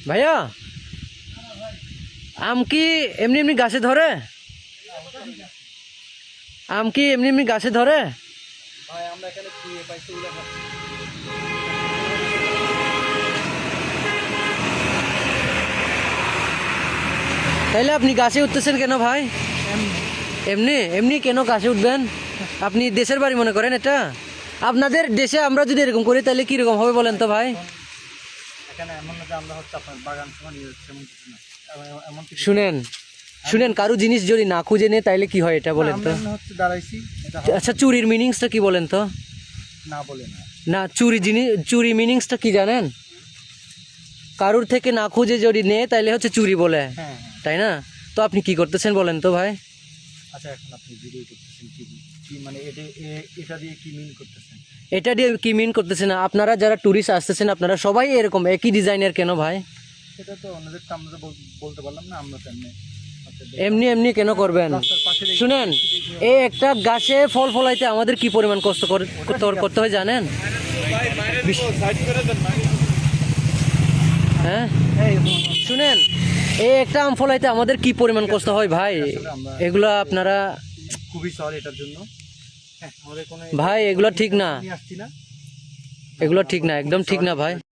ভাইয়া আম কি এমনি এমনি গাছে ধরে? আম কি এমনি এমনি গাছে ধরে? ভাই আমরা এখানে কুড়িয়ে পাইছি উড়ে খাচ্ছি। তাইলে আপনি গাছে উঠতেছেন কেন ভাই? এমনি এমনি কেন গাছে উঠবেন? আপনি দেশের বাড়ি মনে করেন এটা? আপনাদের দেশে আমরা যদি এরকম করি তাহলে কিরকম হবে বলেন তো ভাই? এখানে এমন না যে আমরা হচ্ছে আপনার বাগান সময় নিয়ে যাচ্ছি এমন কিছু না। এমন কিছু শুনেন শুনেন, কারো জিনিস যদি না খুঁজে নেয় তাইলে কি হয় এটা বলেন তো? আমরা এমনি হচ্ছে দাঁড়াইছি এটা আচ্ছা, চুরির মিনিংসটা কি বলেন তো? না বলে না। না, চুরি মিনিংসটা কি জানেন? কারোর থেকে না খুঁজে যদি নেয় তাইলে হচ্ছে চুরি বলে, হ্যাঁ হ্যাঁ। তাই না? তো আপনি কি করতেছেন বলেন তো ভাই? আচ্ছা এখন আপনি ভিডিও করতেছেন কি কি মানে এটা দিয়ে কি মিন করতেছেন? এটা দিয়ে কি মিন করতেছেন? আপনারা যারা ট্যুরিস্ট আসতেছেন আপনারা সবাই এরকম একই ডিজাইনের কেন ভাই? সেটা তো অন্যদের তো আমরা তো বলতে পারলাম না, আমরা তো এমনি এমনি এমনি কেন করবেন? রাস্তার পাশে দেখি। শুনেন, এই একটা গাছে ফল ফলাইতে আমাদের কি পরিমাণ কষ্ট করতে হয় জানেন? হ্যাঁ শুনেন, এই একটা আম ফলাইতে আমাদের কি পরিমাণ কষ্ট হয় ভাই, এগুলা আপনারা খুবই সরি এটার জন্য। হ্যাঁ আমাদের কোনো ভাই এগুলো ঠিক না, নিয়ে আসছি না। এগুলো ঠিক না, একদম ঠিক না ভাই।